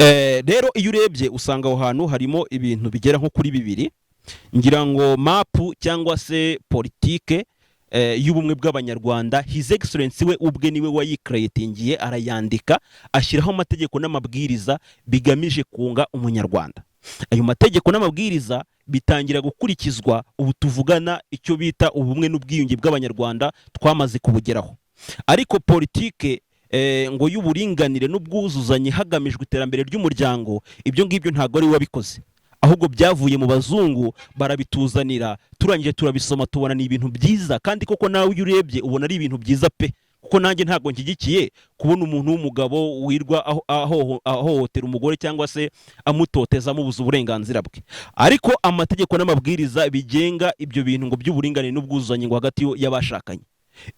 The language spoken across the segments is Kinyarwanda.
Rero iyo urebye usanga aho hantu harimo ibintu bigera nko kuri bibiri, ngira ngo mapu cyangwa se politike y'ubumwe bw'abanyarwanda. His Excellency we ubwe niwe wayikreatingiye, arayandika ashyiraho amategeko n'amabwiriza bigamije kunga umunyarwanda. Ayo mategeko n'amabwiriza bitangira gukurikizwa ubu tuvugana icyo bita ubumwe n'ubwiyunge bw'abanyarwanda twamaze kubugeraho. Ariko politike ngo y'uburinganire n'ubwuzuzanye hagamijwe iterambere ry'umuryango, ibyo ngibyo ntago ari wabikoze, ahubwo byavuye mu bazungu barabituzanira, turangije turabisoma tubona ni ibintu byiza, kandi koko nawe iyo urebye ubona ari ibintu byiza pe. Kuko nanjye ntago nshyigikiye kubona umuntu w'umugabo wirwa ahohotera umugore cyangwa se amutoteza amubuza uburenganzira bwe. Ariko amategeko n'amabwiriza bigenga ibyo bintu ngo by'uburinganire n'ubwuzuzanye ngo hagati y'abashakanye,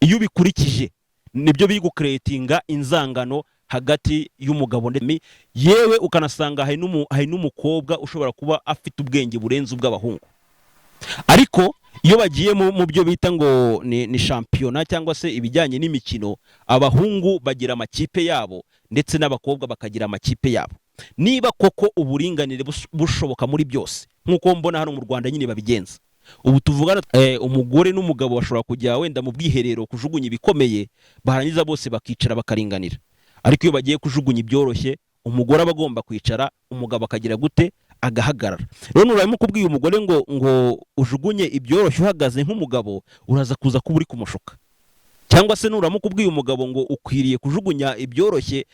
iyo bikurikije nibyo biri gucreatinga inzangano hagati y'umugabo ndetse yewe ukanasanga hari n'umukobwa ushobora kuba afite ubwenge burenze ubw'abahungu. Ariko iyo bagiye mu byo bita ngo ni shampiyona cyangwa se ibijyanye n'imikino, abahungu bagira amakipe yabo ndetse n'abakobwa bakagira amakipe yabo. Niba koko uburinganire bushoboka muri byose nk'uko mbona hano mu Rwanda nyine babigenza, ubu tuvugana umugore n'umugabo bashobora kujya wenda mu bwiherero kujugunya ibikomeye, barangiza bose bakicara bakaringanira. Ariko iyo bagiye kujugunya ibyoroshye, umugore aba agomba kwicara, umugabo akagira gute, agahagarara. Rero nurarimo kubwiye umugore ngo ujugunye ibyoroshye uhagaze nk'umugabo, uraza kuza kuba uri kumushuka. Cyangwa se nurarimo kubwiye umugabo ngo ukwiriye kujugunya ibyoroshye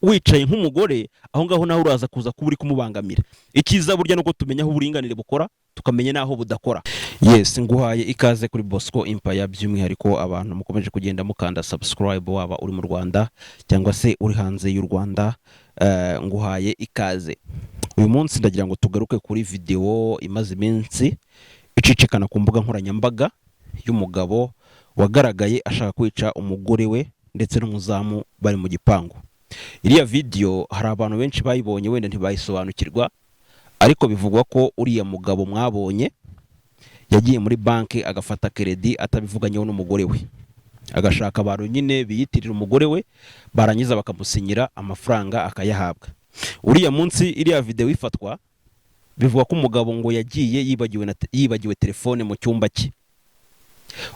wicaye nk'umugore, aho ngaho naho uraza kuza kuba uri kumubangamira. Ikiza burya nuko tumenya aho uburinganire bukora, tukamenya naho budakora. Yes, nguhaye ikaze kuri Bosco Empire, by'umwihariko abantu mukomeje kugenda mukanda subscribe, waba uri mu Rwanda cyangwa se uri hanze y'u Rwanda, nguhaye ikaze. Uyu munsi ndagira ngo tugaruke kuri video imaze iminsi icicikana ku mbuga nkoranyambaga y'umugabo wagaragaye ashaka kwica umugore we ndetse n'umuzamu bari mu gipangu. Iriya video hari abantu benshi bayibonye wenda ntibayisobanukirwa, ariko bivugwa ko uriya mugabo mwabonye yagiye muri banki agafata credit atabivuganyeho n'umugore we, agashaka abantu nyine biyitirira umugore we, barangiza bakamusinyira amafaranga akayahabwa. Uriya munsi iriya video ifatwa, bivugwa ko umugabo ngo yagiye yibagiwe telefone mu cyumba cye.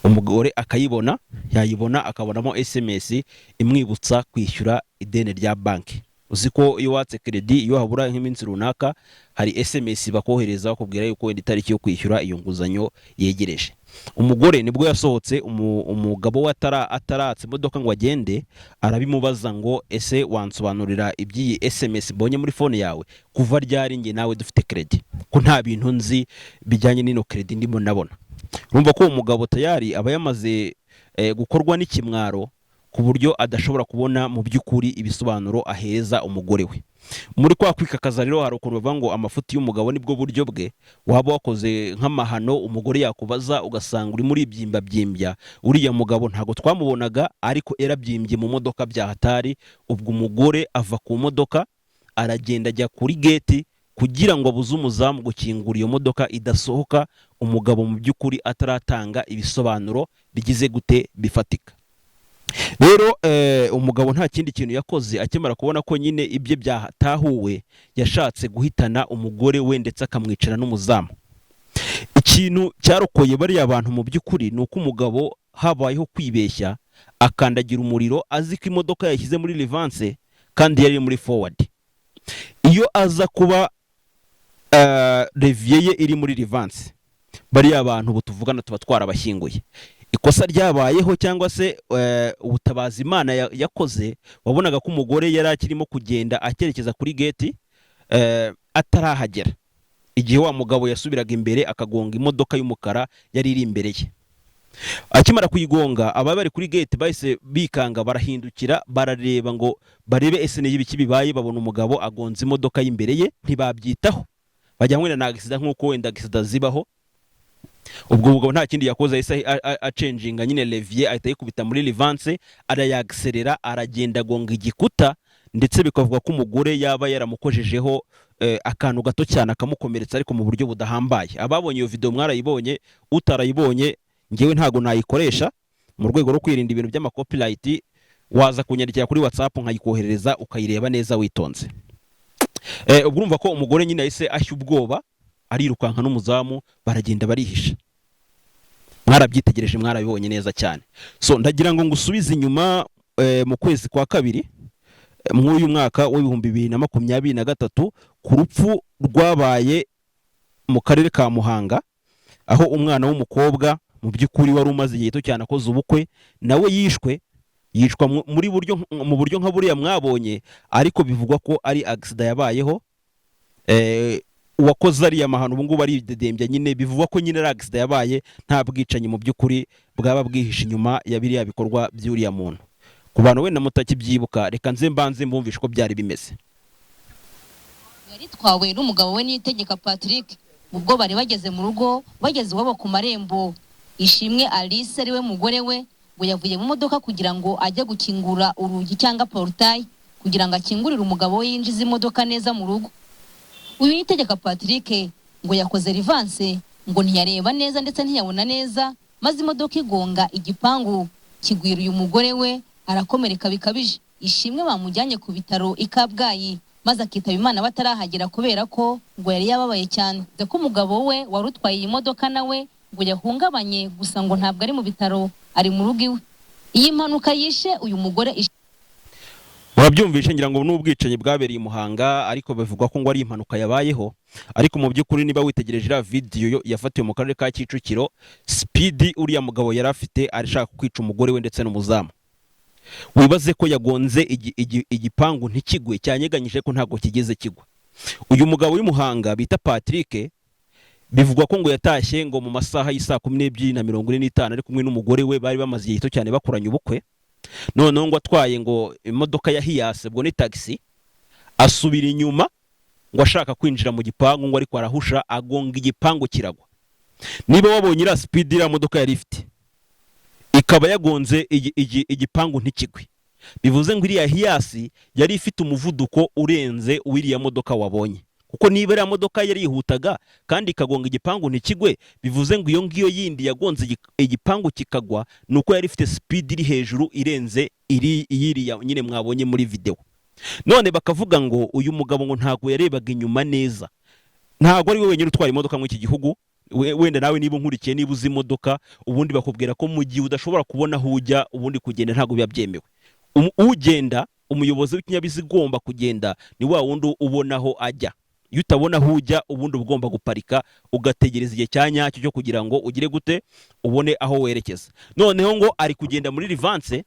Umugore akayibona, yayibona akabonamo SMS imwibutsa kwishyura ideni rya banki. Uziko iyo watse credit, iyo habura nk'iminsi runaka, hari SMS bakohereza bakubwira yuko wenda itariki yo kwishyura iyo nguzanyo yegereje. Umugore nibwo yasohotse, umugabo we ataratse imodoka ngo agende, arabimubaza ngo ese wansobanurira iby'iyi SMS bonye muri phone yawe, kuva ryari nge nawe dufite credit, ko nta bintu nzi bijyanye n'ino credit ndimo nabona. Urumva ko umugabo tayari aba yamaze gukorwa n'ikimwaro ku buryo adashobora kubona mu by'ukuri ibisobanuro aheza umugore we. Muri kwa kwikakaza rero hari ukuntu bavuga ngo amafuti y'umugabo nibwo buryo bwe. Waba wakoze nk'amahano umugore yakubaza ugasanga uri muri byimbya, uriya mugabo ntago twamubonaga, ariko yarabyimbye mu modoka bya hatari. Ubwo umugore ava ku modoka aragenda ajya kuri gate kugira ngo abuze umuzamu gukingura iyo modoka idasohoka, umugabo mu by'ukuri ataratanga ibisobanuro bigize gute bifatika. Rero umugabo nta kindi kintu yakoze, akimara kubona ko nyine ibye byatahuwe, yashatse guhitana umugore we ndetse akamwicana n'umuzamu. Ikintu cyarokoye bari abantu mu by'ukuri nuko umugabo habayeho kwibeshya, akandagira umuriro azi ko imodoka yashyize muri reverse kandi yari muri forward. Iyo aza kuba revier ye iri muri reverse, bari abantu butuvugana tuba twarabashyinguye. Ikosa ryabayeho cyangwa se ubutabazi Imana yakoze, wabonaga ko umugore yari akirimo kugenda akerekeza kuri gate atarahagera, igihe wa mugabo yasubiraga imbere akagonga imodoka y'umukara yari iri imbere ye. Akimara kuyigonga, aba bari kuri gate bahise bikanga, barahindukira barareba ngo barebe ese n'ibiki bibaye, babona umugabo agonze imodoka y'imbere ye, ntibabyitaho, bajya mwena na accident nk'uko wenda accident zibaho. Ubwo mugabo nta kindi yakoze, ahise achanginga nyine levier, ahita yikubita muri reverse, arayakselera, aragenda gonga igikuta, ndetse bikavuga ko umugore yaba yaramukojejeho akantu gato cyane akamukomeretsa, ariko mu buryo budahambaye. Ababonye iyo video mwarayibonye, utarayibonye ngewe ntago nayikoresha mu rwego rwo kwirinda ibintu by'ama copyright, waza kunyandikira kuri WhatsApp nkayikoherereza ukayireba neza witonze. ubwo urumva ko umugore nyine yahise ashya ubwoba arirukanka n'umuzamu baragenda barihisha. Mwarabyitegereje mwarabibonye neza cyane. So ndagira ngo ngusubize inyuma mu kwezi kwa kabiri mw'uyu mwaka w'ibihumbi 2023 ku rupfu rwabaye mu karere ka Muhanga, aho umwana w'umukobwa mu by'ukuri wari umaze igihe gito cyane akoze ubukwe nawe yishwa mu buryo nka buriya mwabonye, ariko bivugwa ko ari accident yabayeho. Uwakoze ariya mahano ubu ngubu aridedembya nyine, bivugwa ko nyine ari accident yabaye, nta bwicanyi mu by'ukuri bwaba bwihishe inyuma ya biriya bikorwa by'uriya muntu. Ku bantu wenda mutakibyibuka, reka nze mbanze mbumvishe ko byari bimeze. Yari twawe n'umugabo we Niyitegeka Patrick, ubwo bari bageze mu rugo, bageze iwabo ku marembo. Ishimwe Alice ariwe mugore we ngo yavuye mu modoka kugira ngo ajye gukingura urugi cyangwa portail kugira ngo akingurire umugabo we yinjiza imodoka neza mu rugo. Uyu Niyitegeka Patrick ngo yakoze reverse, ngo ntiyareba neza ndetse ntiyabona neza, maze imodoka igonga igipangu kigwira uyu mugore we, arakomereka bikabije. Ishimwe bamujyanye ku bitaro i Kabgayi, maze akitaba Imana batarahagera kubera ko ngo yari yababaye cyane. Ko umugabo we warutwaye iyi modoka nawe ngo yahungabanye, gusa ngo ntabwo ari mu bitaro, ari mu rugo iwe. Iyi mpanuka yishe uyu mugore. Murabyumvishe ngira ngo n'ubwicanyi bwabereye i Muhanga, ariko bivugwa ko ngo ari impanuka yabayeho. Ariko mu by'ukuri niba witegereje iriya video yafatiwe mu karere ka Kicukiro, speed uriya mugabo yari afite arashaka kwica umugore we ndetse n'umuzamu. Wibaze ko yagonze igipangu ntikigwe, cyanyeganyije ko ntago kigeze kigwa. Uyu mugabo w'Imuhanga bita Patrick, bivugwa ko ngo yatashye ngo mu masaha y'isa 12:45 ari kumwe n'umugore we, bari bamaze igihe gito cyane bakoranye ubukwe. Noneho ngo atwaye ngo imodoka ya Hiace, bwo ni taxi, asubira inyuma ngo ashaka kwinjira mu gipangu, ngo ariko arahusha agonga igipangu kiragwa. Niba wabonye ira speed ira modoka ya lift ikaba yagonze igipangu ntikigwe, bivuze ngo iriya Hiace yari ifite umuvuduko urenze uwiriya modoka wabonye. Kuko niba iriya modoka yari yihutaga kandi ikagonga igipangu ntikigwe, bivuze ngo iyo ngiyo yindi yagonze igipangu kikagwa, nuko yari ifite speed iri hejuru irenze iriya nyine mwabonye muri video. None bakavuga ngo uyu mugabo ngo ntago yarebaga inyuma neza. Ntago ari we wenyine utwara imodoka mu iki gihugu. Wenda nawe niba nkurikiye, niba uzi imodoka, ubundi bakubwira ko mu gihe udashobora kubona aho ujya, ubundi kugenda ntago biba byemewe. Ugenda, umuyobozi w'ikinyabiziga ugomba kugenda ni wa wundi ubona aho ajya. Iyo utabona aho ujya, ubundi ugomba guparika ugategereza igihe cyanyacyo cyo kugira ngo ugire gute ubone aho werekeza. Noneho ngo ari kugenda muri reverse,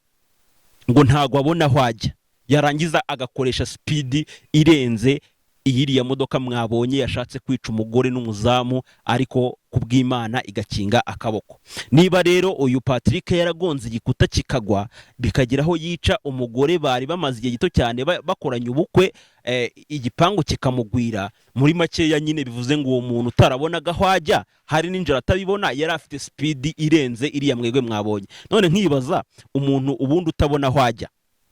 ngo ntago abona aho ajya, yarangiza agakoresha speed irenze iyiriya modoka mwabonye yashatse kwica umugore n'umuzamu, ariko kubw'Imana igakinga akaboko. Niba rero uyu Patrick yaragonze igikuta kikagwa bikageraho yica umugore bari bamaze igihe gito cyane bakoranye ubukwe, igipangu kikamugwira, muri makeya nyine bivuze ngo uwo muntu utarabonaga aho ajya, hari n'injira atabibona, yari afite speed irenze iriya mwegwe mwabonye. None nkibaza, umuntu ubundi utabona aho ajya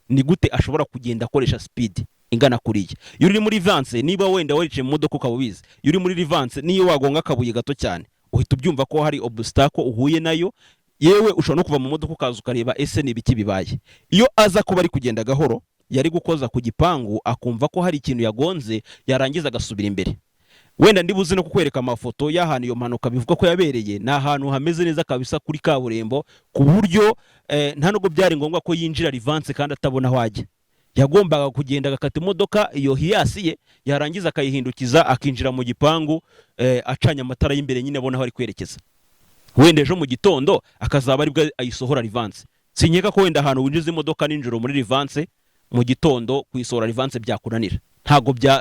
ni gute ashobora kugenda akoresha speed ingana kuriya? Iyo uri muri reverse, niba wenda warice mu modoka ukabubizi, iyo uri muri reverse niyo wagonga akabuye gato cyane, uhita ubyumva ko hari obstacle uhuye nayo, yewe ushobora no kuva mu modoka ukaza ukareba ese ni ibiki bibaye. Iyo aza kuba ari kugenda gahoro, yari gukoza ku gipangu akumva ko hari ikintu yagonze, yarangiza agasubira imbere. Wenda ndibuze no kukwereka amafoto y'ahantu iyo mpanuka bivuga ko yabereye, na ahantu hameze neza kabisa kuri kaburembo, ku buryo nta nubwo byari ngombwa ko yinjira reverse kandi atabona aho ajya. Yagombaga kugenda agakata imodoka iyo Hiace ye, yarangiza akayihindukiza akinjira mu gipangu, acanye amatara y'imbere nyine abona aho ari kwerekeza. Wenda ejo mu gitondo akazaba aribwo ayisohora reverse. Sinyeka ko wenda ahantu winjiza imodoka ninjoro muri reverse, mu gitondo kuyisohora reverse byakunanira,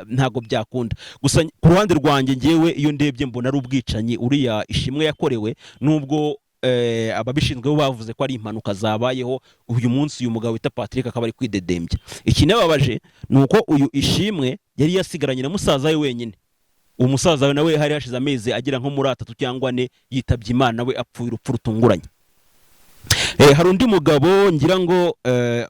ntago byakunda. Gusa ku ruhande rwanjye ngewe iyo ndebye mbona ari ubwicanyi uriya Ishimwe yakorewe, nubwo ababishinzwe bavuze ko ari impanuka zabayeho. Uyu munsi uyu mugabo wita Patrick akaba ari kwidedembya. Ikinebabaje nuko uyu Ishimwe yari yasigaranye na musaza we wenyine. Uwo musaza we nawe hari hashize amezi agira nko muri 3 cyangwa 4 yitabye Imana, we apfuye urupfu rutunguranye. Hari undi mugabo ngira ngo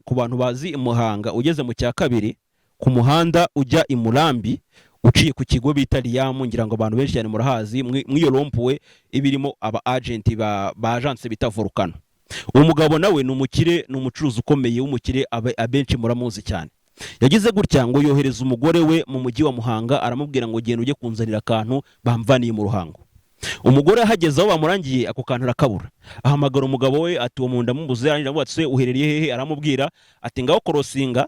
ku bantu bazi i Muhanga, ugeze mu cya kabiri ku muhanda ujya i Murambi, uciye ku kigo bita Liam, ngira ngo abantu benshi cyane murahazi, mwiyo rompuwe ibirimo aba agent ba agence bita Volcano. Uwo mugabo nawe ni umukire, ni umucuruzi ukomeye w'umukire, abenshi muramuzi cyane. yagize gutya ngo yohereza umugore we mu mujyi wa Muhanga, aramubwira ngo genda ujye kunzanira akantu bamvaniye mu Ruhango. Umugore ahageze aho bamurangiye ako kantu arakabura, ahamagara umugabo we ati uwo munda mubuze, aramubwira ati uherereye hehe, aramubwira ati ngaho korosinga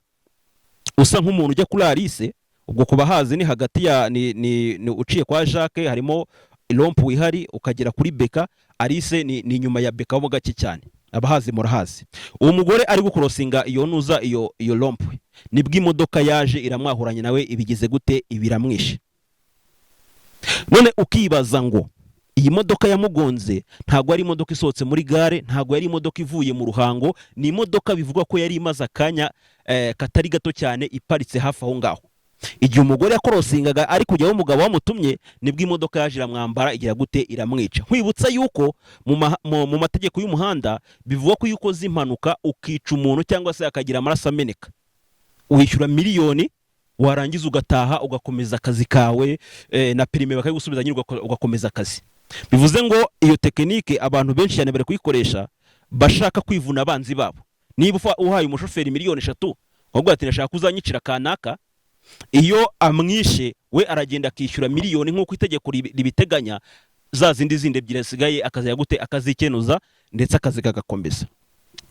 usa nk'umuntu ujya kuri Alice. Ubwo kuba hazi ni hagati ya ni uciye kwa Jacques, harimo rompu ihari ukagera kuri Beka. Alice ni nyuma ya Beka ho gake cyane, abahazi murahazi. Uwo mugore ari gukorosinga iyo nuza iyo rompu, nibwo imodoka yaje iramwahuranye nawe, ibigize gute, ibiramwishe. None ukibaza ngo iyi modoka yamugonze ntago ari imodoka isohotse muri gare, ntago yari imodoka ivuye mu Ruhango, ni imodoka bivugwa ko yari imaze akanya katari gato cyane iparitse hafi aho ngaho. Igihe umugore yakorosingaga ari kujyaho umugabo wamutumye, nibwo imodoka yaje iramwambara, igira gute, iramwica. Nkwibutsa yuko mu mategeko y'umuhanda bivugwa ko yuko zimpanuka ukica umuntu cyangwa se akagira amaraso ameneka, uhishyura miliyoni, warangiza ugataha ugakomeza akazi kawe, na prime bakayigusubiza nyine ugakomeza akazi. Bivuze ngo iyo tekinike abantu benshi cyane bari kuyikoresha bashaka kwivuna abanzi babo. Niba uhaye umushoferi miliyoni 3 ahubwo ati nashaka kuzanyicira kanaka, iyo amwishe we aragenda akishyura miliyoni nk'uko itegeko ribiteganya, za zindi ebyiri zisigaye akaza gute, akazikenuza ndetse akazi kagakomeza.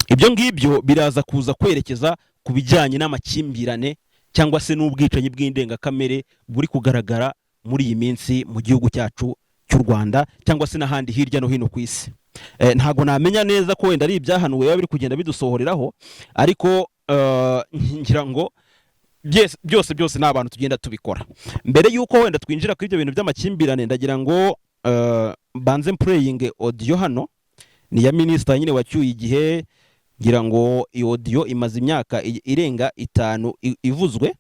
Ibyo ngibyo biraza kuza kwerekeza ku bijyanye n'amakimbirane cyangwa se n'ubwicanyi bw'indengakamere buri kugaragara muri iyi minsi mu gihugu cyacu cy'u Rwanda cyangwa se n'ahandi hirya no hino ku isi. Ntago namenya neza ko wenda ari ibyahanuwe biba biri kugenda bidusohoreraho, ariko ngira ngo byose n'abantu tugenda tubikora. Mbere yuko wenda twinjira kuri ibyo bintu by'amakimbirane, ndagira ngo banze playing audio hano ni ya minister nyine wacyuye igihe, ngira ngo iyo audio imaze imyaka irenga 5 ivuzwe,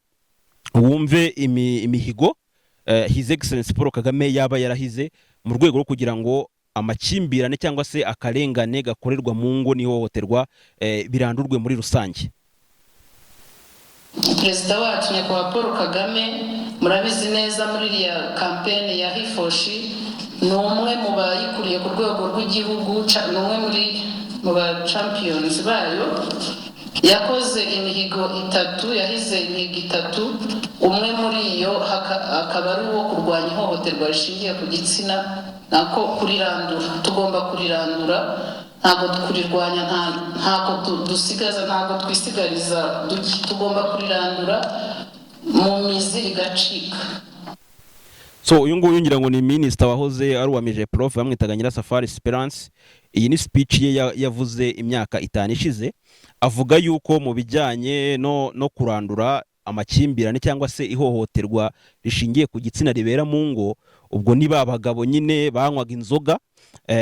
wumve imihigo His Excellency Paul Kagame yaba yarahize mu rwego rwo kugira ngo amakimbirane cyangwa se akarengane gakorerwa mu ngo n'ihohoterwa birandurwe muri rusange. Perezida wacu nyakubahwa Paul Kagame, murabizi neza muri ya campaign ya hifoshi, ni umwe mu bayikuriye ku rwego rw'igihugu, ni umwe mu ba champions bayo. Yakoze imihigo 3, yahize imihigo 3, umwe muri iyo akaba ari uwo kurwanya ihohoterwa rishingiye ku gitsina, nako kurirandura. Tugomba kurirandura, ntago kurirwanya, ntago dusigaza, ntago twisigariza, tugomba kurirandura mu mizi igacika. So uyu nguyu ngira ngo ni minister wahoze ari uwamije prof bamwitaga Nyirasafari Esperance. Iyi ni speech ye yavuze imyaka 5 ishize, avuga yuko mu bijyanye no kurandura amakimbirane cyangwa se ihohoterwa rishingiye ku gitsina ribera mu ngo, ubwo niba abagabo nyine banywaga inzoga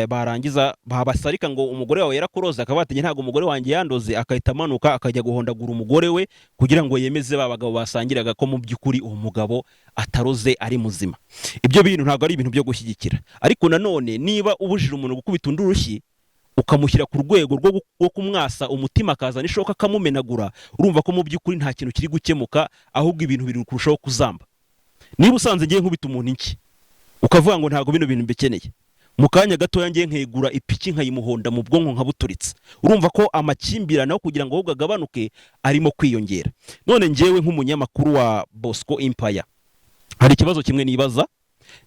barangiza babasarika ngo umugore wawe yarakuroza, akabatinye ntago umugore wanjye yandoze, akahita amanuka akajya guhondagura umugore we kugira ngo yemeze babagabo basangiraga ko mu by'ukuri uwo mugabo ataroze ari muzima. Ibyo bintu ntago ari ibintu byo gushyigikira. Ariko nanone niba ubujije umuntu gukubita undurushyi ukamushyira ku rwego rwo kumwasa umutima akazana ishoka kamumenagura, urumva ko mu by'ukuri nta kintu kiri gukemuka, ahubwo ibintu biri kurushaho kuzamba. Niba usanze ngiye nkubita umuntu inki ukavuga ngo ntago bino bintu mbikeneye, mu kanya gatoya ngiye nkegura ipiki nkayimuhonda mu bwonko nkabuturitse, urumva ko amakimbirane aho kugira ngo ahubwo agabanuke arimo kwiyongera. None ngewe nk'umunyamakuru wa BOSCO Empire, hari ikibazo kimwe nibaza,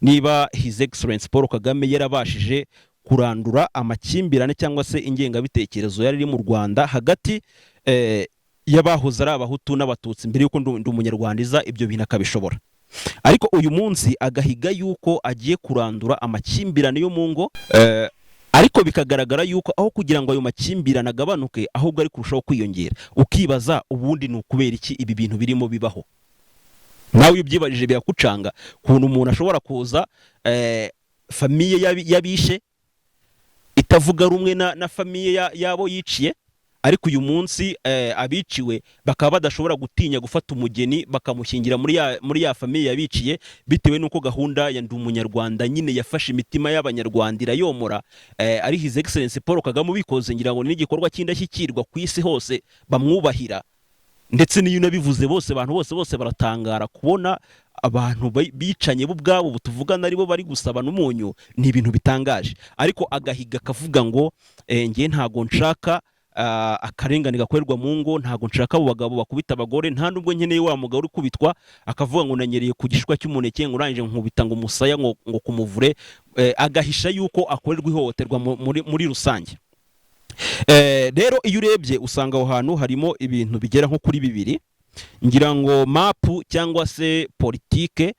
niba His Excellency Paul Kagame yarabashije kurandura amakimbirane cyangwa se ingengabitekerezo yari iri mu Rwanda hagati y'abahoze ari abahutu n'abatutsi mbere yuko ndi umunyarwandiza, ibyo bintu akabishobora. Ariko uyu munsi agahiga yuko agiye kurandura amakimbirane yo mu ngo, ariko bikagaragara yuko aho kugira ngo ayo makimbirane agabanuke ahubwo ari kurushaho kwiyongera. Ukibaza ubundi ni ukubera iki ibi bintu birimo bibaho? Nawe ubyibajije birakucanga kuntu umuntu ashobora kuza famiye y'abishe itavuga rumwe na famiye yabo yiciye, ariko uyu munsi abiciwe bakaba badashobora gutinya gufata umugeni bakamushyingira muri ya famiye yabiciye, bitewe nuko gahunda ya ndi umunyarwanda nyine yafashe imitima y'abanyarwanda irayomora. Ari His Excellency Paul Kagame ubikoze, ngira ngo ni igikorwa cy'indashyikirwa ku isi hose bamwubahira, ndetse niyo nabivuze bose abantu bose baratangara kubona abantu bicanye bo ubwabo butuvugana aribo bari gusaba n'umunyu. Ni ibintu bitangaje. Ariko agahiga kavuga ngo ngiye ntago nshaka akarengane gakorerwa mu ngo, ntago nshaka abo bagabo bakubita abagore, nta nubwo nkeneye wa mugabo uri kubitwa akavuga ngo nanyereye ku gishwa cy'umuneke ngo urangije nkubita ngo umusaya ngo kumuvure, agahisha yuko akorerwa ihohoterwa muri rusange. Rero iyo urebye usanga aho hantu harimo ibintu bigera nko kuri bibiri, ngira ngo mapu cyangwa se politike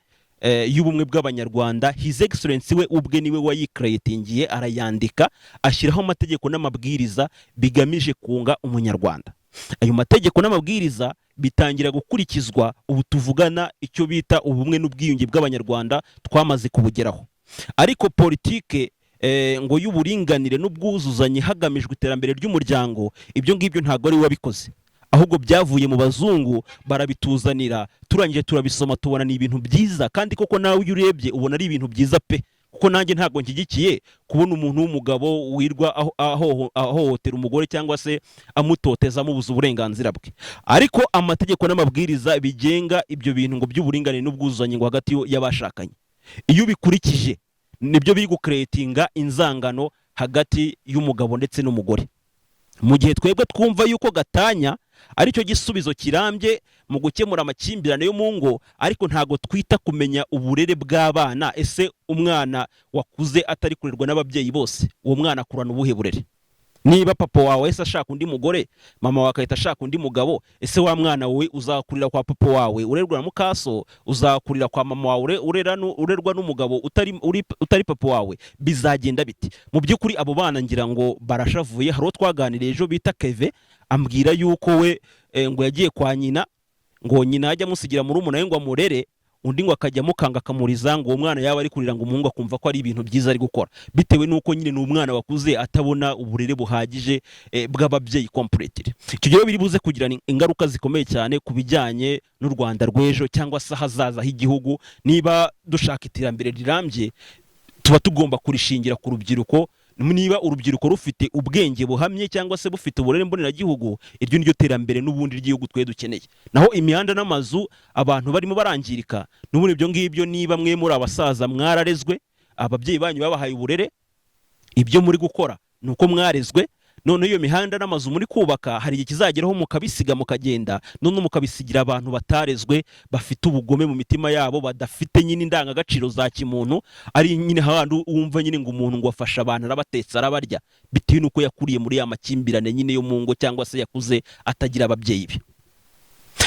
y'ubumwe bw'abanyarwanda, His Excellency we ubwe niwe wayikreatingiye, arayandika ashyiraho amategeko n'amabwiriza bigamije kunga umunyarwanda. Ayo mategeko n'amabwiriza bitangira gukurikizwa ubu tuvugana icyo bita ubumwe n'ubwiyunge bw'abanyarwanda twamaze kubugeraho. Ariko politike ngo y'uburinganire n'ubwuzuzanye hagamijwe iterambere ry'umuryango, ibyo ngibyo ntago ari wabikoze, ahubwo byavuye mu bazungu barabituzanira, turangije turabisoma tubona ni ibintu byiza, kandi koko nawe iyo urebye ubona ari ibintu byiza pe, kuko nanjye ntago nshyigikiye kubona umuntu w'umugabo wirwa ahohotera umugore cyangwa se amutoteza amubuza uburenganzira bwe. Ariko amategeko n'amabwiriza bigenga ibyo bintu ngo by'uburinganire n'ubwuzuzanye ngo hagati y'abashakanye, iyo ubikurikije nibyo biri gucreatinga inzangano hagati y'umugabo ndetse n'umugore. Mu gihe twebwe twumva yuko gatanya ari cyo gisubizo kirambye mu gukemura amakimbirane yo mu ngo, ariko ntago twita kumenya uburere bw'abana. Ese umwana wakuze atari kurerwa n'ababyeyi bose, uwo mwana akurana ubuhe burere? Niba papa wawe ese ashaka undi mugore, mama wawe akahita ashaka undi mugabo, ese wa mwana we uzakurira kwa papa wawe urerwa na mukaso, uzakurira kwa mama wawe urerwa n'umugabo utari papa wawe, bizagenda biti? Mu by'ukuri abo bana ngira ngo barashavuye. Hari uwo twaganiriye ejo bita Keve, ambwira yuko we ngo yagiye kwa nyina, ngo nyina ajya amusigira muri umuna we ngo amurere, undi ngo akajya mukanga akamuriza ngo uwo mwana yaba ari kurira ngo umuhungu akumva ko ari ibintu byiza ari gukora, bitewe nuko nyine ni umwana wakuze atabona uburere buhagije bw'ababyeyi completely. Icyo gihe biri buze kugira ingaruka zikomeye cyane ku bijyanye n'u Rwanda rw'ejo cyangwa se hazaza h'igihugu. Niba dushaka iterambere rirambye, tuba tugomba kurishingira ku rubyiruko. Niba urubyiruko rufite ubwenge buhamye cyangwa se bufite uburere mboneragihugu, iryo niryo terambere n'ubundi ry'igihugu twe dukeneye. Naho imihanda n'amazu abantu barimo barangirika, n'ubundi ibyo ngibyo, niba mwe muri abasaza mwararezwe, ababyeyi banyu babahaye uburere, ibyo muri gukora nuko mwarezwe, none iyo mihanda n'amazu muri kubaka hari ikizageraho mukabisiga mukagenda, none mukabisigira abantu batarezwe, bafite ubugome mu mitima yabo, badafite nyine indangagaciro za kimuntu, ari nyine handi wumva nyine ngo umuntu ngo afasha abantu arabatetsa arabarya, bitewe nuko yakuriye muri ya makimbirane nyine yo mu ngo cyangwa se yakuze atagira ababyeyi be.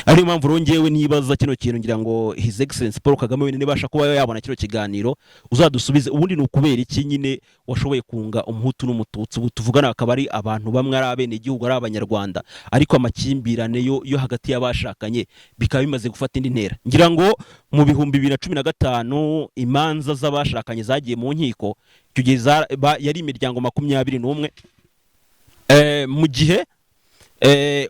Ariyo mpamvu rongewe nibaza kino kintu, ngira ngo His Excellency Paul Kagame we nibasha kuba yabona kino kiganiro uzadusubize, ubundi ni ukubera iki nyine washoboye kunga umuhutu n'umututsi, ubu tuvugana akaba ari abantu bamwe ari abene igihugu ari abanyarwanda, ariko amakimbirane yo hagati y'abashakanye bikaba bimaze gufata indi ntera. Ngira ngo mu 2015 imanza z'abashakanye zagiye mu nkiko, icyo gihe yari imiryango 21, mu gihe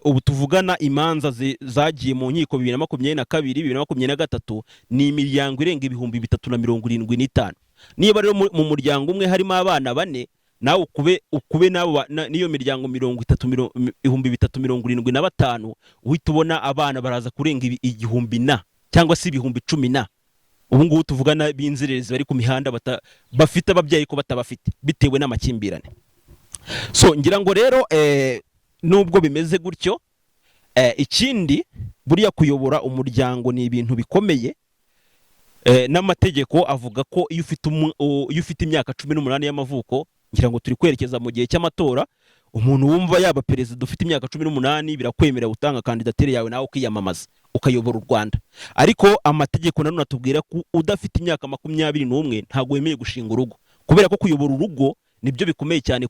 ubu tuvugana imanza zagiye mu nkiko 2022 2023 ni imiryango irenga 375. Niba rero mu muryango umwe harimo abana 4, nawe ukube nabo niyo miryango 375, uhita ubona abana baraza kurenga 1000 cyangwa se 1010. Ubu ngubu tuvugana b'inzererezi bari ku mihanda bafite ababyeyi ko batabafite bitewe n'amakimbirane. So ngira ngo rero nubwo bimeze gutyo, ikindi buriya kuyobora umuryango ni ibintu bikomeye. N'amategeko avuga ko iyo ufite imyaka 18 y'amavuko, ngira ngo turi kwerekeza mu gihe cy'amatora, umuntu wumva yaba perezida ufite imyaka 18 birakwemerera gutanga kandidatire yawe nawe ukiyamamaza ukayobora u Rwanda. Ariko amategeko nanone atubwira ko udafite imyaka 21 ntago wemeye gushinga urugo, kubera ko kuyobora urugo nibyo bikomeye cyane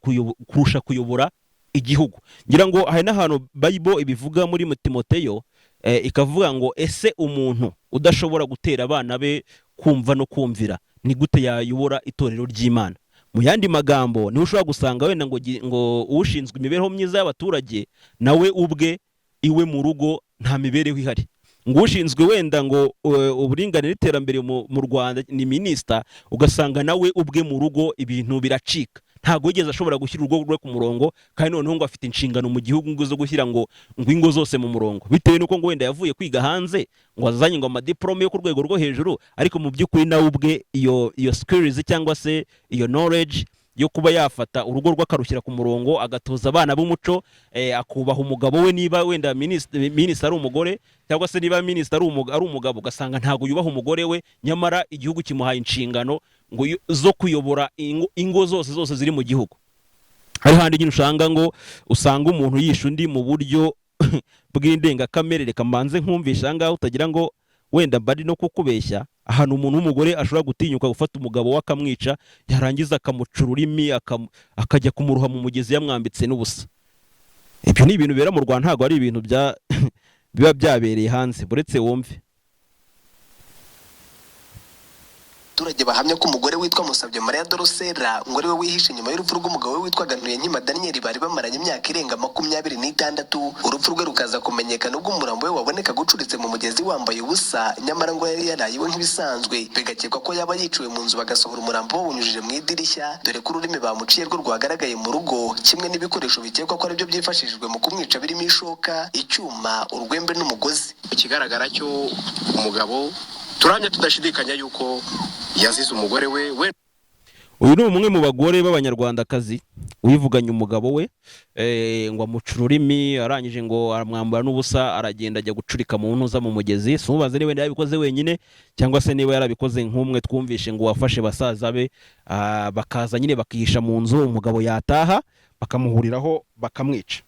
kurusha kuyobora igihugu. Ngira ngo hari n'ahantu Bible ibivuga muri Timoteyo, ikavuga ngo ese umuntu udashobora gutera abana be kumva no kumvira ni gute yayobora itorero ry'Imana? Mu yandi magambo, ni ushobora gusanga wenda ngo ushinzwe imibereho myiza y'abaturage nawe ubwe iwe mu rugo nta mibereho ihari, ngo ushinzwe wenda ngo uburinganire n'iterambere mu Rwanda ni minisita, ugasanga nawe ubwe mu rugo ibintu biracika, ntago yigeze ashobora gushyira urugo rwe ku murongo, kandi noneho ngo afite inshingano mu gihugu ngo zo gushyira ngo ingo zose mu murongo, bitewe nuko ngo wenda yavuye kwiga hanze ngo azanye ngo amadiplome yo ku rwego rwo hejuru, ariko mu by'ukuri nawe ubwe iyo skills cyangwa se iyo knowledge yo kuba yafata urugo rw'akarushyira ku murongo, agatoza abana b'umuco, akubaha umugabo we, niba wenda minisita ari umugore cyangwa se niba minisita ari umugabo, ugasanga ntabwo yubaha umugore we, nyamara igihugu kimuhaye inshingano ngo zo kuyobora ingo zose ziri mu gihugu. hari handi nyine usanga umuntu yisha undi mu buryo bw'indengakamere. Reka mbanze nkumvisha ngaho utagira ngo wenda bari no kukubeshya, ahantu umuntu w'umugore ashobora gutinyuka gufata umugabo we akamwica, yarangiza akamuca ururimi akajya kumuruha mu mugezi yamwambitse n'ubusa. Ibyo ni ibintu bibera mu Rwanda, ntabwo ari ibintu biba byabereye hanze. Buretse wumve abaturage bahamya ko umugore witwa Musabye Maria Dorosera ngo ari we wihishe nyuma y'urupfu rw'umugabo we witwa Nkima Daniel bari bamaranye imyaka irenga 26. Urupfu rwe rukaza kumenyekana ubwo umurambo we waboneka gucuritse mu mugezi wambaye ubusa, nyamara ngo yari yarayiwe nk'ibisanzwe. Bigakekwa ko yaba yiciwe mu nzu bagasohora umurambo bawunyujije mu idirishya, dore ko ururimi bamuciye rwo rwagaragaye mu rugo, kimwe n'ibikoresho bikekwa ko ari byo byifashishijwe mu kumwica birimo ishoka, icyuma, urwembe n'umugozi. Ikigaragara cyo umugabo turanye tudashidikanya yuko yazize umugore we. Uyu ni umwe mu bagore b'abanyarwandakazi wivuganye umugabo we, ngo amuca ururimi, arangije ngo aramwambura n'ubusa, aragenda ajya gucurika mu ntuza mu mugezi. Sumubaze niba yabikoze wenyine cyangwa se niba yarabikoze nk'umwe twumvishe ngo wafashe basaza be bakaza nyine bakihisha mu nzu, umugabo yataha bakamuhuriraho bakamwica.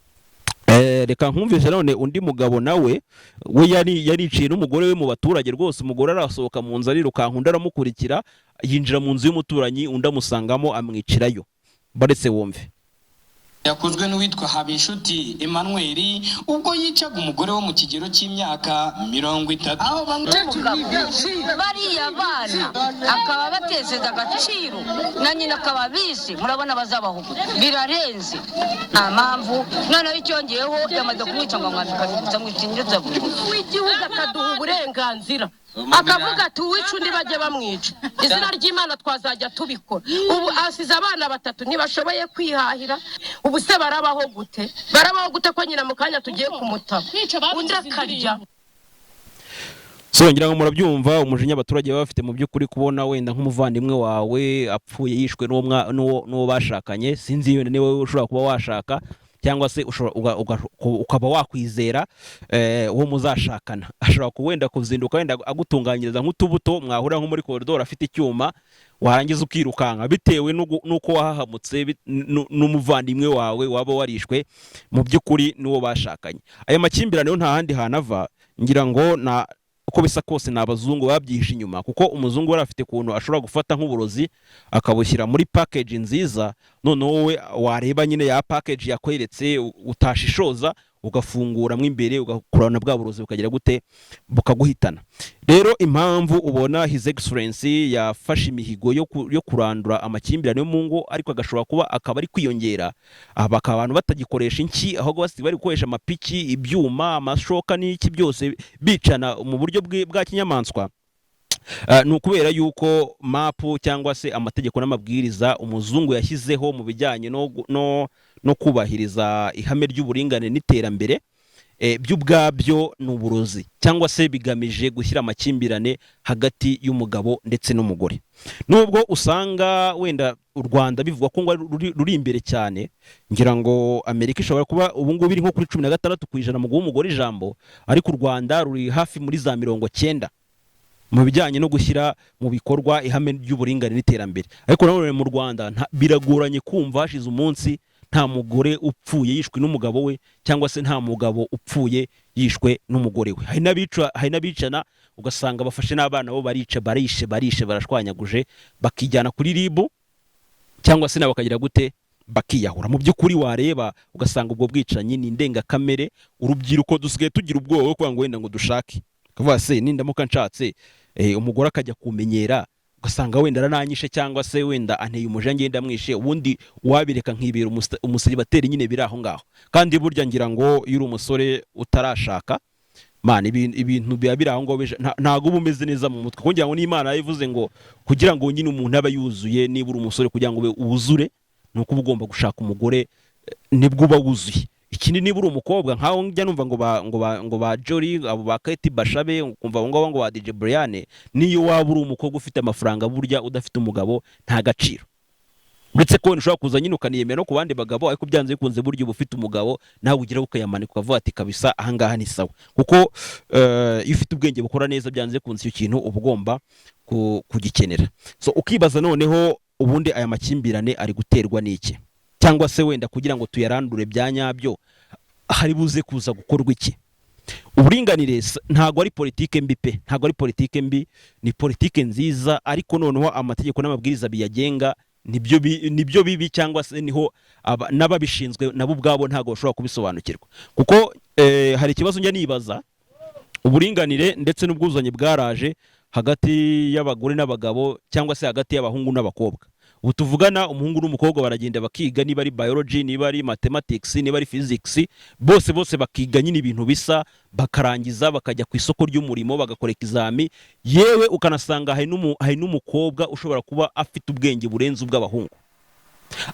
Reka nkumvisha none undi mugabo nawe we yariciye n'umugore we mu baturage rwose. Umugore arasohoka mu nzu arirukanka, undi aramukurikira, yinjira mu nzu y'umuturanyi, undi amusangamo amwicirayo. Baretse wumve. Yakozwe n'uwitwa Habinshuti Emmanuel ubwo yicaga umugore wo mu kigero cy'imyaka 30. aho bariya bana akaba bateseza agaciro na nyina akaba bisi, murabona bazabaho birarenze nta mpamvu. noneho icyongeyeho yamaze kumwica ngo amwandika mwitindutse w'igihugu akaduha uburenganzira, akavuga ati uwica undi bajye bamwica, izina ry'Imana twazajya tubikora. Ubu asize abana 3 ntibashoboye kwihahira, ubu se barabaho gute ko nyina mu kanya tugiye kumutaba undi akarya. So ngira ngo murabyumva umujinya abaturage baba bafite mu by'ukuri kubona wenda nk'umuvandimwe wawe apfuye yishwe n'uwo bashakanye. Sinzi yenda niwe ushobora kuba washaka cyangwa se ukaba wakwizera uwo muzashakana, ashobora kuwenda kuzinduka wenda agutunganyiriza nk'utubuto, mwahura nko muri koridoro afite icyuma, warangiza ukirukanka bitewe nuko wahahamutse n'umuvandimwe wawe waba warishwe mu by'ukuri n'uwo bashakanye. Aya makimbirane nta handi hanava, ngira ngo uko bisa kose n'abazungu babyihishe inyuma, kuko umuzungu wari afite kuntu ashobora gufata nk'uburozi akabushyira muri package nziza, none wowe wareba nyine ya package yakweretse utashishoza ugafungura mo imbere ugakurana bwa burozi bukagira gute bukaguhitana. Rero impamvu ubona His Excellency yafashe imihigo yo kurandura amakimbirane yo mu ngo, ariko agashobora kuba akaba ari kwiyongera, abantu batagikoresha inki ahubwo bari gukoresha amapiki, ibyuma, amashoka n'iki byose bicana mu buryo bwa kinyamaswa, ni ukubera yuko mapu cyangwa se amategeko n'amabwiriza umuzungu yashyizeho mu bijyanye no kubahiriza ihame ry'uburinganire n'iterambere, by'ubwabyo n'uburozi, cyangwa se bigamije gushyira amakimbirane hagati y'umugabo ndetse n'umugore. Nubwo usanga wenda u Rwanda bivugwa ko ngo ruri imbere cyane, ngira ngo Amerika ishobora kuba ubu ngubu iri nko kuri 16% mu guha umugore ijambo, ariko u Rwanda ruri hafi muri za 90 mu bijyanye no gushyira mu bikorwa ihame ry'uburinganire n'iterambere. Ariko nanone mu Rwanda biragoranye kumva hashize umunsi nta mugore upfuye yishwe n'umugabo we, cyangwa se nta mugabo upfuye yishwe n'umugore we. Hari n'abicana ugasanga bafashe n'abana bo barishe barashwanyaguje, bakijyana kuri ribu, cyangwa se bakagira gute bakiyahura. Mu by'ukuri wareba ugasanga ubwo bwicanyi ni indengakamere. Urubyiruko dusigaye tugira ubwoba bwo kuvuga ngo wenda ngo dushake, kuvuga se nindamuka nshatse umugore akajya kumenyera, ugasanga wenda arananyishe cyangwa se wenda anteye umuja ngenda mwishe, ubundi wabireka nkibera umusiribateri nyine biri aho ngaho. Kandi burya ngira ngo iyo uri umusore utarashaka, man ibintu biba biri aho ngaho ntago bumeze neza mu mutwe, kugira ngo n'Imana yavuze ngo kugira ngo nyine umuntu aba yuzuye, niba uri umusore kugira ngo ubuzure nuko ugomba gushaka umugore nibwo uba wuzuye. Ikindi niba uri umukobwa nkaho njya numva ngo ba Jolly, abo ba Kate Bashabe, kumva ngo ba DJ Brian, niyo waba uri umukobwa ufite amafaranga burya udafite umugabo nta gaciro. uretse ko ushobora kuza nyine ukaniyemera no ku bandi bagabo ariko byanze bikunze buryo bufite umugabo nawe ugira ukayamanika ukavuga ati kabisa ahangaha ni sawa kuko iyo ufite ubwenge bukora neza byanze bikunze icyo kintu uba ugomba kugikenera. So ukibaza noneho ubundi aya makimbirane ari guterwa n'iki cyangwa se wenda kugira ngo tuyarandure bya nyabyo hari buze kuza gukorwa iki? Uburinganire ntago ari politike mbi pe, ntago ari politike mbi, ni politike nziza, ariko noneho amategeko n'amabwiriza biyagenga nibyo bibi cyangwa se niho n'ababishinzwe nabo ubwabo ntago bashobora kubisobanukirwa. Kuko hari ikibazo njya nibaza, uburinganire ndetse n'ubwuzuzanye bwaraje hagati y'abagore n'abagabo cyangwa se hagati y'abahungu n'abakobwa. Ubu tuvugana umuhungu n'umukobwa baragenda bakiga, niba ari biology, niba ari mathematics, niba ari physics, bose bakiga nyine ibintu bisa, bakarangiza bakajya ku isoko ry'umurimo bagakora examen, yewe ukanasanga hari n'umukobwa ushobora kuba afite ubwenge burenze ubw'abahungu.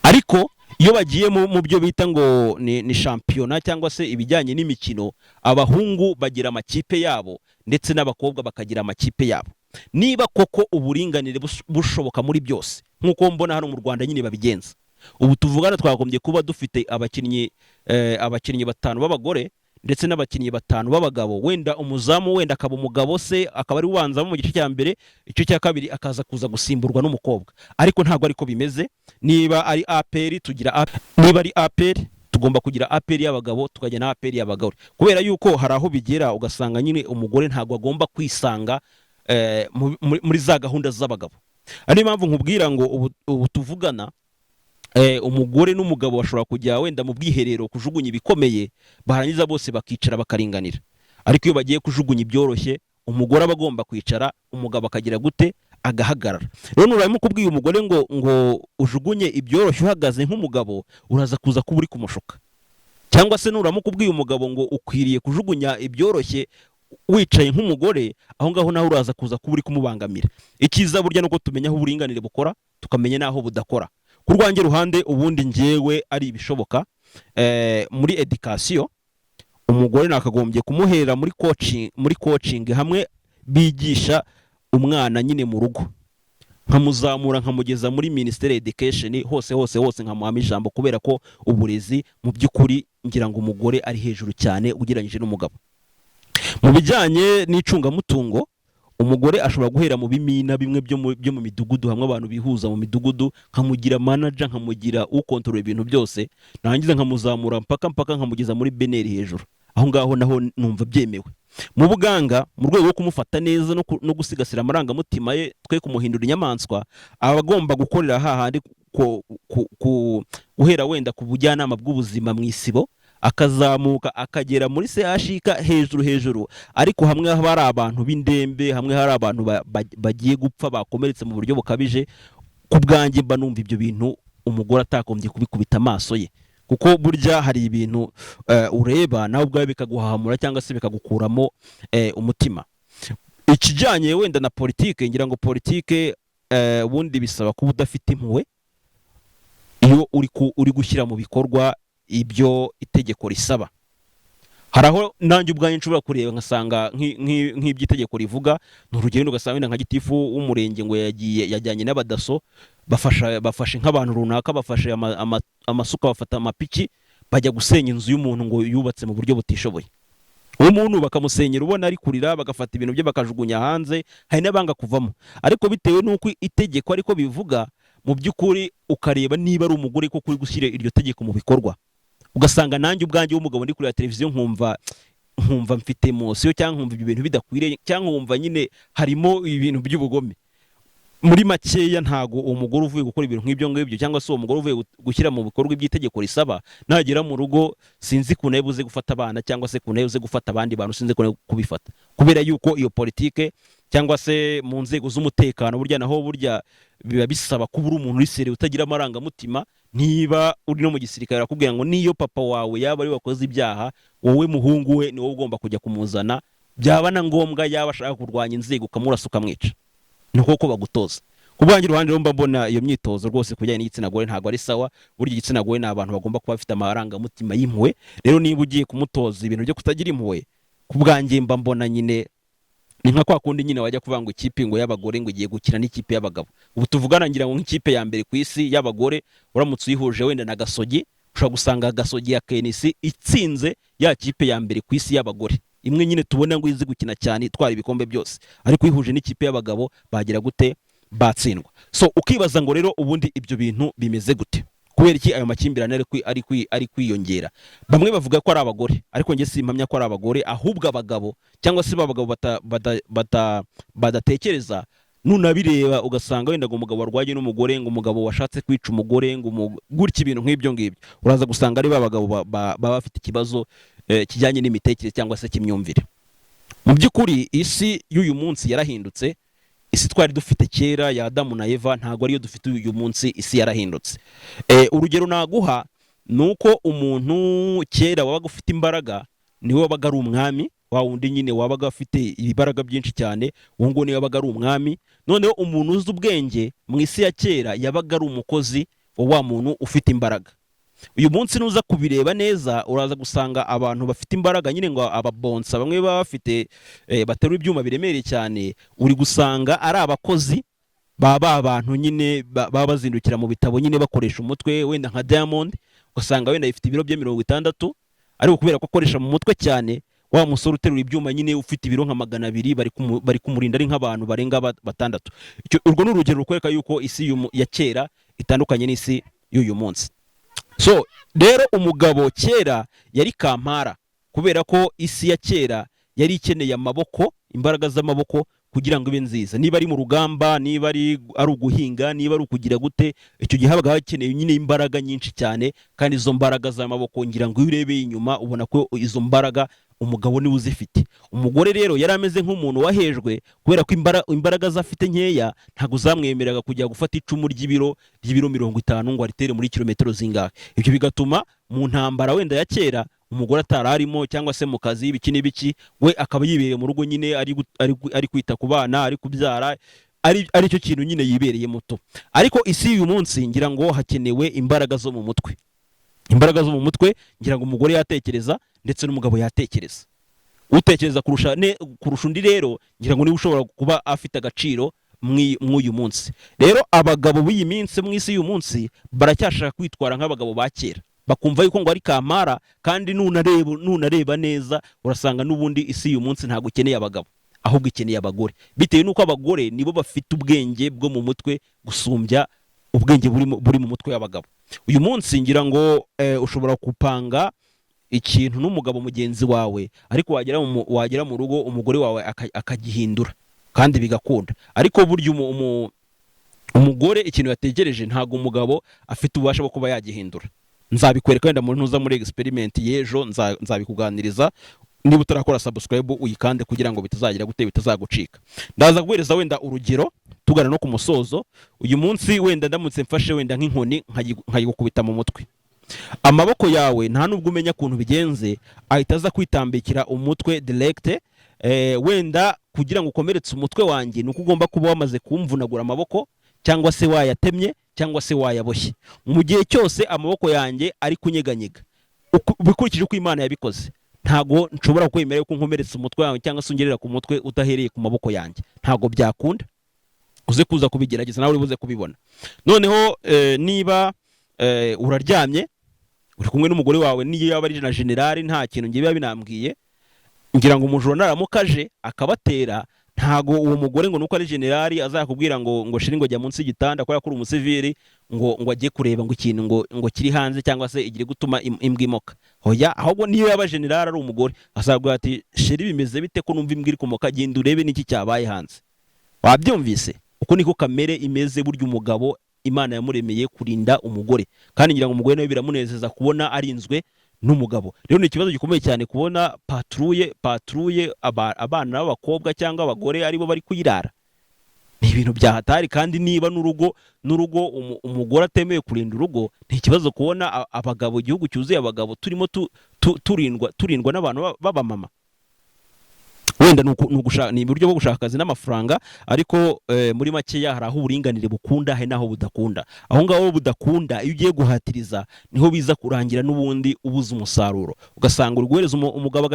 Ariko iyo bagiye mu byo bita ngo ni championnat cyangwa se ibijyanye n'imikino, abahungu bagira amakipe yabo ndetse n'abakobwa bakagira amakipe yabo. Niba koko uburinganire bushoboka muri byose nkuko mbona hano mu Rwanda nyine babigenza, ubu tuvugana twagombye kuba dufite abakinnyi 5 b'abagore ndetse n'abakinnyi 5 b'abagabo, wenda umuzamu wenda akaba umugabo se akaba ari ubanzamo mu gice cya mbere, icyo cya kabiri akaza kuza gusimburwa n'umukobwa. Ariko ntabwo ariko bimeze. Niba ari APR tugira niba ari APR tugomba kugira APR y'abagabo tukajya na APR y'abagore, kubera yuko hari aho bigera ugasanga nyine umugore ntabwo agomba kwisanga muri za gahunda z'abagabo. Ari impamvu nkubwira ngo ubu tuvugana umugore n'umugabo bashobora kujya wenda mu bwiherero kujugunya ibikomeye, barangiza bose bakicara bakaringanira. Ariko iyo bagiye kujugunya ibyoroshye, umugore aba agomba kwicara, umugabo akagira gute, agahagarara. Rero nurarimo kubwiye umugore ngo ujugunye ibyoroshye uhagaze nk'umugabo, uraza kuza kuba uri kumushuka. Cyangwa se nurarimo kubwiye umugabo ngo ukwiriye kujugunya ibyoroshye wicaye nk'umugore, aho ngaho naho uraza kuza kuba uri kumubangamira. Ikiza burya nuko tumenya aho uburinganire bukora, tukamenya naho budakora. Ku rwanjye ruhande ubundi njyewe ari ibishoboka, muri education umugore nakagombye kumuhera muri coaching hamwe bigisha umwana nyine mu rugo, nkamuzamura nkamugeza muri Ministry Education, hose nkamuhama ijambo, kubera ko uburezi mu by'ukuri ngira ngo umugore ari hejuru cyane ugereranyije n'umugabo. Mu bijyanye n'icungamutungo, umugore ashobora guhera mu bimina bimwe byo mu midugudu, hamwe abantu bihuza mu midugudu, nkamugira manager, nkamugira ukontorora ibintu byose, narangiza nkamuzamura mpaka nkamugeza muri beneri hejuru. Aho ngaho naho numva byemewe. Mu buganga, mu rwego rwo kumufata neza no gusigasira amarangamutima ye, twe kumuhindura inyamaswa, abagomba gukorera hahandi guhera wenda ku bujyanama bw'ubuzima mu isibo, akazamuka akagera muri CHK hejuru. Ariko hamwe hari abantu b'indembe, hamwe hari abantu bagiye gupfa bakomeretse mu buryo bukabije, ku bwanjye mba numva ibyo bintu umugore atakombye kubikubita amaso ye, kuko burya hari ibintu ureba nawe ubwawe bikaguhahamura cyangwa se bikagukuramo umutima. Ikijyanye wenda na politike, ngira ngo politike ubundi bisaba kuba udafite impuhwe iyo uri gushyira mu bikorwa ibyo itegeko risaba. Haraho nanjye ubwanjye nshobora kureba nkasanga nk'iby'itegeko rivuga, n'urugendo ugasanga wenda nka gitifu w'umurenge ngo yajyanye n'abadaso, bafashe nk'abantu runaka, bafashe amasuka, bafata amapiki, bajya gusenya inzu y'umuntu ngo yubatse mu buryo butishoboye. Uwo muntu bakamusenyera ubona ari kurira, bagafata ibintu bye bakajugunya hanze, hari n'abanga kuvamo. Ariko bitewe n'uko itegeko ariko bivuga, mu by'ukuri ukareba niba ari umugore ko kuri gushyira iryo tegeko mu bikorwa, ugasanga nanjye ubwanjye w'umugabo ndi kuri televiziyo nkumva mfite emotion, cyangwa nkumva ibyo bintu bidakwiriye, cyangwa nkumva nyine harimo ibintu by'ubugome. Muri makeya ntago umugore uvuye gukora ibintu nk'ibyo ngibyo, cyangwa se uwo mugore uvuye gushyira mu bikorwa iby'itegeko risaba, nagera mu rugo sinzi kuneye buze gufata abana, cyangwa se kuneye buze gufata abandi bantu, sinzi kuneye kubifata, kubera yuko iyo politike cyangwa se mu nzego z'umutekano burya naho burya biba bisaba kuba uri umuntu uri utagira amarangamutima. Niba uri no mu gisirikare akubwira ngo niyo papa wawe yaba ari wakoze ibyaha, wowe muhungu we ni wowe ugomba kujya kumuzana, byaba na ngombwa yaba ashaka kurwanya inzego ukamurasa ukamwica, nuko ko bagutoza. Ku bwanjye ruhande rero mbona iyo myitozo rwose kujyanye n'igitsina gore ntabwo ari sawa. Burya igitsina gore ni abantu bagomba kuba bafite amarangamutima y'impuhwe. Rero niba ugiye kumutoza ibintu byo kutagira impuhwe, ku bwanjye mbona nyine ni nka kwa kundi nyine wajya kuvuga ngo ikipe ngo y'abagore ngo igiye gukina n'ikipe y'abagabo. Ubu tuvugana ngira ngo nk'ikipe ya mbere ku isi y'abagore uramutse uyihuje wenda na Gasogi, ushobora gusanga Gasogi ya KNC itsinze ya kipe ya mbere ku isi y'abagore, imwe nyine tubona ngo izi gukina cyane itwara ibikombe byose, ariko uyihuje n'ikipe y'abagabo bagira gute? Batsindwa. So ukibaza ngo rero ubundi ibyo bintu bimeze gute? Kubera iki ayo makimbirane ari kwiyongera? Bamwe bavuga ko ari abagore, ariko njye simpamya ko ari abagore, ahubwo abagabo cyangwa se babagabo badatekereza. Nunabireba ugasanga wenda ngo umugabo warwaye n'umugore, ngo umugabo washatse kwica umugore, ngo gutya ibintu nk'ibyo ngibyo, uraza gusanga ari babagabo baba bafite ikibazo kijyanye n'imitekerereze cyangwa se kimyumvire. Mu by'ukuri isi y'uyu munsi yarahindutse. Isi twari dufite kera ya Adamu na Eva ntago ariyo dufite uyu munsi, isi yarahindutse. Urugero naguha nuko umuntu kera wabaga ufite imbaraga niwe wabaga ari umwami, wa wundi nyine wabaga afite ibibaraga byinshi cyane, uwo ngo niwe wabaga ari umwami. Noneho umuntu uzi ubwenge mu isi ya kera yabaga ari umukozi wa muntu ufite imbaraga. Uyu munsi nuza kubireba neza uraza gusanga abantu bafite imbaraga nyine ngo ababonsa bamwe baba bafite baterura ibyuma biremereye cyane, uri gusanga ari abakozi baba abantu nyine baba bazindukira mu bitabo nyine bakoresha umutwe. Wenda nka Diamond usanga wenda ifite ibiro bye 60, ariko kubera ko akoresha mu mutwe cyane, wa musore uterura ibyuma nyine ufite ibiro nka 200 bari kumurinda ari nk'abantu barenga 6. Urwo ni urugero rukwereka yuko isi ya kera itandukanye n'isi y'uyu munsi. So rero umugabo kera yari kampara, kubera ko isi ya kera yari ikeneye amaboko, imbaraga z'amaboko kugira ngo ibe nziza. Niba ari mu rugamba, niba ari uguhinga, niba ari ukugira gute, icyo gihe habaga hakeneye nyine imbaraga nyinshi cyane, kandi izo mbaraga z'amaboko ngira ngo iyo urebeye inyuma ubona ko izo mbaraga umugabo niwe uzifite. Umugore rero yari ameze nk'umuntu wahejwe, kubera ko imbaraga zafite nkeya ntago zamwemereraga kujya gufata icumu ry'ibiro 50 ngo aritere muri kilometero zingahe. Ibyo bigatuma mu ntambara wenda ya kera umugore atararimo cyangwa se mu kazi ibiki n'ibiki, we akaba yibereye mu rugo nyine ari kwita ku bana, ari kubyara, ari cyo kintu nyine yibereye muto. Ariko isi y'uyu munsi ngira ngo hakenewe imbaraga zo mu mutwe. Imbaraga zo mu mutwe ngira ngo umugore yatekereza ndetse n'umugabo yatekereza. Utekereza kurusha undi rero ngira ngo niwe ushobora kuba afite agaciro mw'uyu munsi. Rero abagabo b'iyi minsi mu isi y'uyu munsi baracyashaka kwitwara nk'abagabo ba kera, bakumva yuko ngo ari kamara, kandi nunareba neza urasanga n'ubundi isi y'uyu munsi ntago ikeneye abagabo, ahubwo ikeneye abagore, bitewe nuko abagore nibo bafite ubwenge bwo mu mutwe gusumbya ubwenge buri mu mutwe w'abagabo. Uyu munsi ngira ngo ushobora kupanga ikintu n'umugabo mugenzi wawe, ariko wagera mu rugo umugore wawe akagihindura kandi bigakunda. Ariko burya umugore ikintu yategereje ntago umugabo afite ububasha bwo kuba yagihindura. Nzabikwereka wenda ntuza muri experiment y'ejo, nzabikuganiriza. Niba utarakora subscribe uyikande kugira ngo bitazagira gute, bitazagucika. Ndaza guhereza wenda urugero tugana no ku musozo. Uyu munsi wenda ndamutse mfashe wenda nk'inkoni nkayigukubita mu mutwe, amaboko yawe nta nubwo umenya kuntu bigenze ahita aza kwitambikira umutwe direct. Wenda kugira ngo ukomeretse umutwe wanjye nuko ugomba kuba wamaze kumvunagura amaboko, cyangwa se wayatemye, cyangwa se wayaboshye. Mu gihe cyose amaboko yanjye ari kunyeganyega bikurikije uko Imana yabikoze, ntago nshobora kwemera ko nkomeretse umutwe wawe cyangwa se ungerera ku mutwe udahereye ku maboko yanjye. Ntago byakunda, uze kuza kubigerageza nawe uribuze kubibona. Noneho niba uraryamye uri kumwe n'umugore wawe, niyo yaba ari na generali, nta kintu ngiye biba binambwiye, ngira ngo umujura naramukaje akabatera, ntago uwo mugore ngo nuko ari generali azakubwira ngo shiri ngo jya munsi y'igitanda kubera ko uri umusivili ngo agiye kureba ngo ikintu ngo kiri hanze cyangwa se igire gutuma imbwa imoka. Hoya, ahubwo niyo yaba generali ari umugore azabwira ati shiri bimeze bite ko numva imbwa iri kumoka, genda urebe niki cyabaye hanze. Wabyumvise? Uko niko kamere imeze. Burya umugabo Imana yamuremeye kurinda umugore, kandi ngira ngo umugore nawe biramunezeza kubona arinzwe n'umugabo. Rero ni ikibazo gikomeye cyane kubona patrouille abana b'abakobwa cyangwa abagore aribo bari kuyirara. Ni ibintu byahatari, kandi niba n'urugo umugore atemeye kurinda urugo, ni ikibazo kubona abagabo, igihugu cyuzuye abagabo turimo turindwa n'abantu b'abamama. wenda ni uburyo bwo gushaka akazi n'amafaranga, ariko muri makeya hari aho uburinganire bukunda hari n'aho budakunda. Aho ngaho budakunda iyo ugiye guhatiriza niho biza kurangira n'ubundi ubuze umusaruro, ugasanga uri guhereza umugabo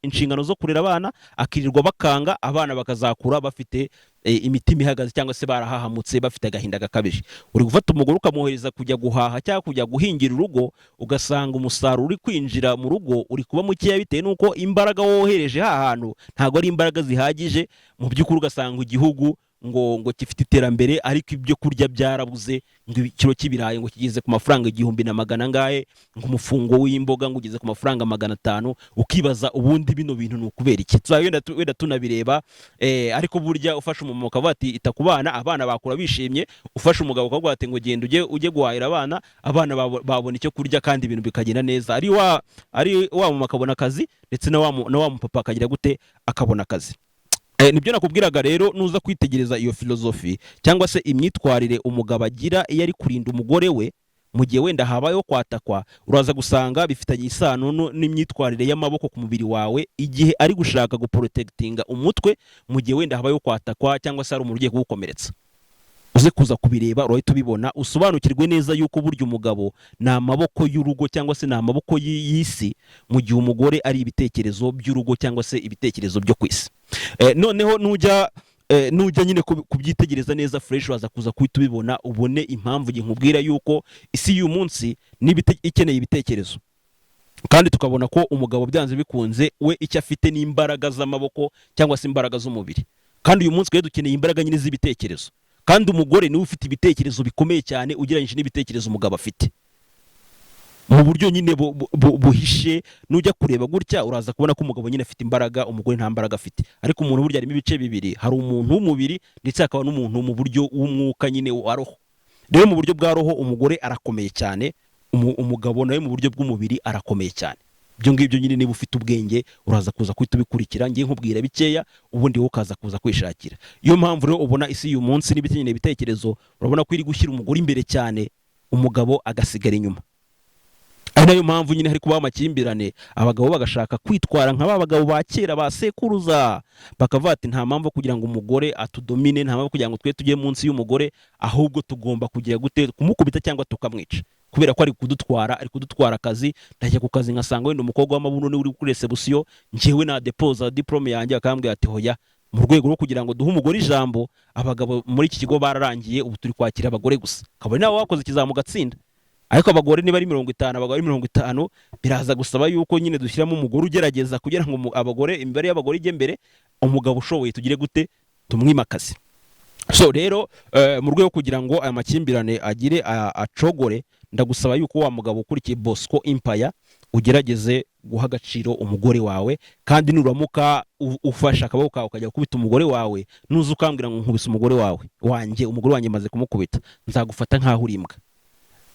inshingano zo kurera abana akirirwa bakanga, abana bakazakura bafite imitima ihagaze cyangwa se barahahamutse bafite agahinda gakabije. Uri gufata umugore ukamwohereza kujya guhaha cyangwa kujya guhingira urugo, ugasanga umusaruro uri kwinjira mu rugo uri kuba mukeya bitewe n'uko imbaraga wohereje hantu ntabwo ari imbaraga zihagije. Mu by'ukuri ugasanga igihugu ngo gifite iterambere ariko ibyo kurya byarabuze, ngo ikiro cy'ibirayi ngo kigeze ku mafaranga 1,000 ngahe, ngo umufungo w'imboga ngo ugeze ku mafaranga 500. Ukibaza ubundi bino bintu ni ukubera iki? Wenda tunabireba, ariko burya ufashe umumama ukavuga ati ita ku bana, abana bakura bishimye. Ufashe umugabo ukavuga ati ngo genda ujye guhahira abana babona icyo kurya kandi ibintu bikagenda neza. Ari wa mama akabona akazi ndetse na wa mupapa akagira gute akabona akazi. Nibyo nakubwiraga rero, nuza kwitegereza iyo filozofi cyangwa se imyitwarire umugabo agira iyo ari kurinda umugore we mu gihe wenda habayeho kwatakwa, uraza gusanga bifitanye isano n'imyitwarire y'amaboko ku mubiri wawe igihe ari gushaka guprotectinga umutwe mu gihe wenda habayeho kwatakwa cyangwa se hari umuntu ugiye kugukomeretsa. Uze kuza kubireba urahita ubibona, usobanukirwe neza yuko burya umugabo ni amaboko y'urugo cyangwa se ni amaboko y'isi, mu gihe umugore ari ibitekerezo by'urugo cyangwa se ibitekerezo byo ku isi. Noneho nujya nyine kubyitegereza neza fresh, waza kuza kuhita ubibona, ubone impamvu ngiye nkubwira yuko isi y'uyu munsi ikeneye ibitekerezo, kandi tukabona ko umugabo byanze bikunze we icyo afite ni imbaraga z'amaboko cyangwa se imbaraga z'umubiri, kandi uyu munsi rero dukeneye imbaraga nyine z'ibitekerezo. Kandi umugore niwe ufite ibitekerezo bikomeye cyane ugereranyije n'ibitekerezo umugabo afite, mu buryo nyine buhishe. Nujya kureba gutya uraza kubona ko umugabo nyine afite imbaraga, umugore nta mbaraga afite. Ariko umuntu burya harimo ibice bibiri, hari umuntu w'umubiri ndetse hakaba n'umuntu mu buryo w'umwuka nyine wa roho. Rero mu buryo bwa roho umugore arakomeye cyane, umugabo nawe mu buryo bw'umubiri arakomeye cyane. Ibyo ngibyo nyine niba ufite ubwenge uraza kuza kwita ubikurikira, ngiye nkubwira bikeya ubundi wowe ukaza kuza kwishakira. Iyo mpamvu rero ubona isi y'uyu munsi n'ibikeneye ibitekerezo, urabona ko iri gushyira umugore imbere cyane, umugabo agasigara inyuma. Ari nayo mpamvu nyine hari kubaho amakimbirane, abagabo bagashaka kwitwara nka ba bagabo ba kera ba sekuruza, bakavuga ati nta mpamvu kugira ngo umugore atudomine, nta mpamvu kugira ngo twe tujye munsi y'umugore, ahubwo tugomba kugira gute kumukubita cyangwa tukamwica, kubera ko ari kudutwara akazi. Ndajya ku kazi nkasanga wenda umukobwa w'amabuno ni uri kuri reception, njyewe na deposa diplome yanjye, akambwira ati hoya, mu rwego rwo kugira ngo duhe umugore ijambo, abagabo muri iki kigo bararangiye, ubu turi kwakira abagore gusa. Kabone nawe wakoze ikizamu gatsinda, ariko abagore niba ari 50, abagore 50, biraza gusaba yuko nyine dushyiramo umugore ugerageza kugira ngo abagore, imbere y'abagore ijye mbere, umugabo ushoboye tugire gute tumwimakaze. So rero mu rwego kugira ngo aya makimbirane agire acogore, ndagusaba yuko wa mugabo ukurikiye BOSCO Empire ugerageze guha agaciro umugore wawe, kandi nuramuka ufasha akaboko kawe ukajya gukubita umugore wawe, nuza ukambwira ngo nkubise umugore wanjye maze kumukubita, nzagufata nkaho uri imbwa.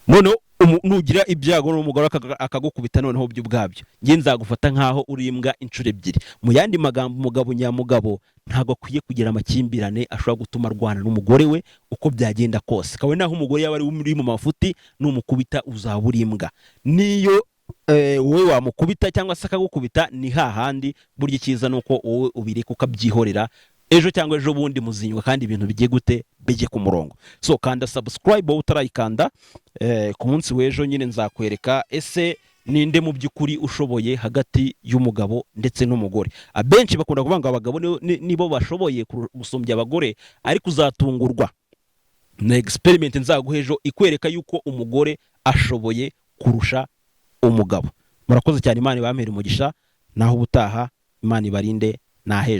Noneho nugira ibyago n'umugore akagukubita, noneho byo ubwabyo ngiye nzagufata nkaho uri imbwa inshuro ebyiri. Mu yandi magambo, umugabo nyamugabo ntabwo akwiye kugira amakimbirane ashobora gutuma arwana n'umugore we uko byagenda kose. Kawe naho umugore yaba ari muri mu mafuti, numukubita uzaba uri imbwa. Niyo wowe wamukubita cyangwa se akagukubita, ni hahandi burya icyiza nuko wowe ubireka ukabyihorera, ejo cyangwa ejo bundi muzinywa kandi ibintu bigiye gute bijye ku murongo. So kanda subscribe wowe utarayikanda, ku munsi w'ejo nyine nzakwereka ese ninde mu by'ukuri ushoboye hagati y'umugabo ndetse n'umugore. Abenshi bakunda kuvuga ngo abagabo nibo bashoboye gusumbya abagore, ariko uzatungurwa na experiment nzaguha ejo ikwereka yuko umugore ashoboye kurusha umugabo. Murakoze cyane, Imana ibamere umugisha, naho ubutaha, Imana ibarinde, nahejo.